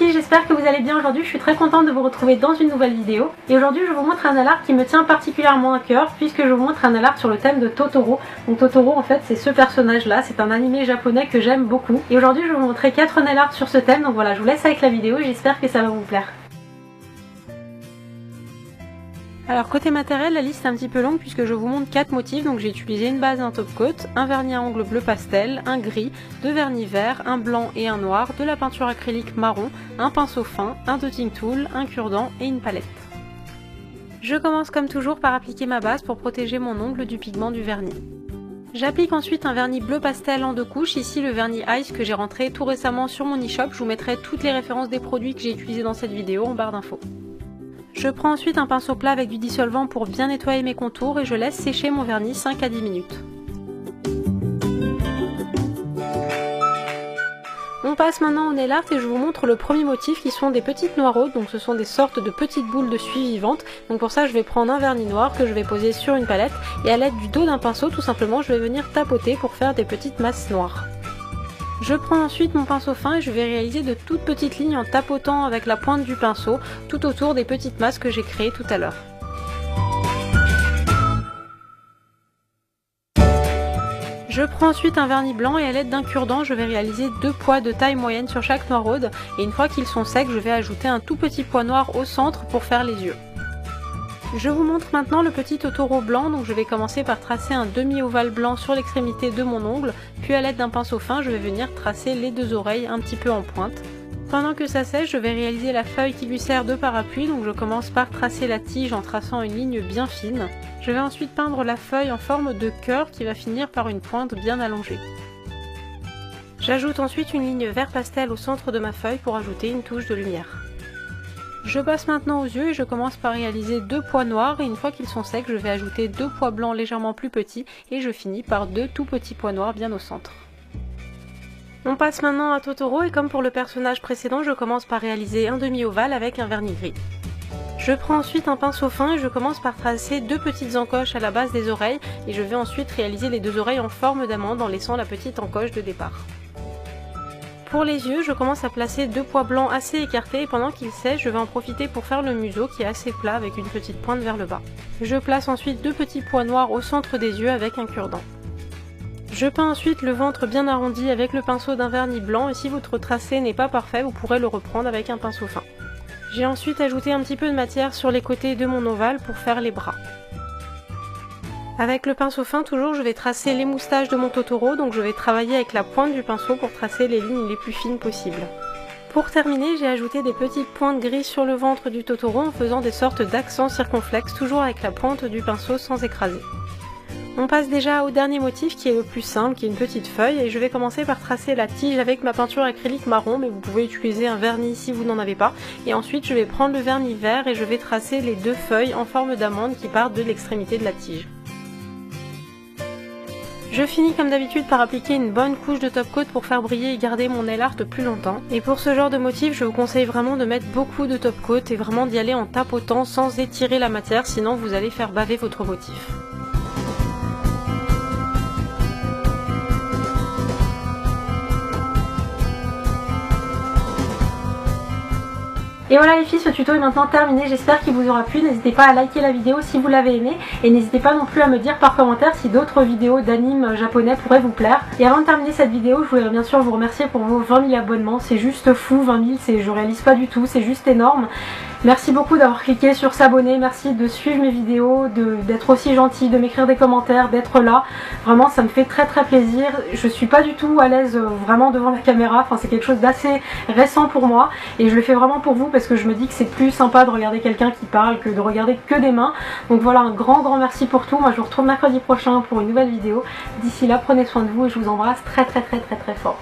filles, j'espère que vous allez bien aujourd'hui. Je suis très contente de vous retrouver dans une nouvelle vidéo. Et aujourd'hui je vous montre un nail art qui me tient particulièrement à cœur puisque je vous montre un nail art sur le thème de Totoro. Donc Totoro en fait c'est ce personnage là, c'est un animé japonais que j'aime beaucoup. Et aujourd'hui je vais vous montrer 4 nail art sur ce thème. Donc voilà, je vous laisse avec la vidéo et j'espère que ça va vous plaire. Alors côté matériel, la liste est un petit peu longue puisque je vous montre 4 motifs. Donc j'ai utilisé une base et un top coat, un vernis à ongles bleu pastel, un gris, 2 vernis verts, un blanc et un noir, de la peinture acrylique marron, un pinceau fin, un dotting tool, un cure-dent et une palette. Je commence comme toujours par appliquer ma base pour protéger mon ongle du pigment du vernis. J'applique ensuite un vernis bleu pastel en 2 couches, ici le vernis Ice que j'ai rentré tout récemment sur mon e-shop. Je vous mettrai toutes les références des produits que j'ai utilisés dans cette vidéo en barre d'infos. Je prends ensuite un pinceau plat avec du dissolvant pour bien nettoyer mes contours et je laisse sécher mon vernis 5 à 10 minutes. On passe maintenant au nail art et je vous montre le premier motif qui sont des petites noiraudes, donc ce sont des sortes de petites boules de suie vivantes. Donc pour ça je vais prendre un vernis noir que je vais poser sur une palette et à l'aide du dos d'un pinceau tout simplement je vais venir tapoter pour faire des petites masses noires. Je prends ensuite mon pinceau fin et je vais réaliser de toutes petites lignes en tapotant avec la pointe du pinceau tout autour des petites masses que j'ai créées tout à l'heure. Je prends ensuite un vernis blanc et à l'aide d'un cure-dent, je vais réaliser 2 pois de taille moyenne sur chaque noiraude et une fois qu'ils sont secs, je vais ajouter un tout petit pois noir au centre pour faire les yeux. Je vous montre maintenant le petit Totoro blanc, donc je vais commencer par tracer un demi-ovale blanc sur l'extrémité de mon ongle, puis à l'aide d'un pinceau fin, je vais venir tracer les 2 oreilles un petit peu en pointe. Pendant que ça sèche, je vais réaliser la feuille qui lui sert de parapluie, donc je commence par tracer la tige en traçant une ligne bien fine. Je vais ensuite peindre la feuille en forme de cœur qui va finir par une pointe bien allongée. J'ajoute ensuite une ligne vert pastel au centre de ma feuille pour ajouter une touche de lumière. Je passe maintenant aux yeux et je commence par réaliser 2 pois noirs et une fois qu'ils sont secs, je vais ajouter 2 pois blancs légèrement plus petits et je finis par 2 tout petits pois noirs bien au centre. On passe maintenant à Totoro et comme pour le personnage précédent, je commence par réaliser un demi-ovale avec un vernis gris. Je prends ensuite un pinceau fin et je commence par tracer 2 petites encoches à la base des oreilles et je vais ensuite réaliser les 2 oreilles en forme d'amande en laissant la petite encoche de départ. Pour les yeux, je commence à placer 2 pois blancs assez écartés et pendant qu'ils sèchent, je vais en profiter pour faire le museau qui est assez plat avec une petite pointe vers le bas. Je place ensuite 2 petits pois noirs au centre des yeux avec un cure-dent. Je peins ensuite le ventre bien arrondi avec le pinceau d'un vernis blanc et si votre tracé n'est pas parfait, vous pourrez le reprendre avec un pinceau fin. J'ai ensuite ajouté un petit peu de matière sur les côtés de mon ovale pour faire les bras. Avec le pinceau fin toujours, je vais tracer les moustaches de mon Totoro, donc je vais travailler avec la pointe du pinceau pour tracer les lignes les plus fines possibles. Pour terminer, j'ai ajouté des petites pointes grises sur le ventre du Totoro en faisant des sortes d'accents circonflexes, toujours avec la pointe du pinceau sans écraser. On passe déjà au dernier motif qui est le plus simple, qui est une petite feuille, et je vais commencer par tracer la tige avec ma peinture acrylique marron, mais vous pouvez utiliser un vernis si vous n'en avez pas. Et ensuite je vais prendre le vernis vert et je vais tracer les 2 feuilles en forme d'amande qui partent de l'extrémité de la tige. Je finis comme d'habitude par appliquer une bonne couche de top coat pour faire briller et garder mon nail art plus longtemps. Et pour ce genre de motif, je vous conseille vraiment de mettre beaucoup de top coat et vraiment d'y aller en tapotant sans étirer la matière, sinon vous allez faire baver votre motif. Et voilà les filles, ce tuto est maintenant terminé, j'espère qu'il vous aura plu, n'hésitez pas à liker la vidéo si vous l'avez aimé et n'hésitez pas non plus à me dire par commentaire si d'autres vidéos d'anime japonais pourraient vous plaire. Et avant de terminer cette vidéo, je voulais bien sûr vous remercier pour vos 20 000 abonnements, c'est juste fou, 20 000, je réalise pas du tout, c'est juste énorme. Merci beaucoup d'avoir cliqué sur s'abonner, merci de suivre mes vidéos, d'être aussi gentil, de m'écrire des commentaires, d'être là. Vraiment ça me fait très plaisir. Je suis pas du tout à l'aise vraiment devant la caméra, enfin c'est quelque chose d'assez récent pour moi et je le fais vraiment pour vous parce que je me dis que c'est plus sympa de regarder quelqu'un qui parle que de regarder que des mains. Donc voilà, un grand merci pour tout. Moi je vous retrouve mercredi prochain pour une nouvelle vidéo. D'ici là, prenez soin de vous et je vous embrasse très fort.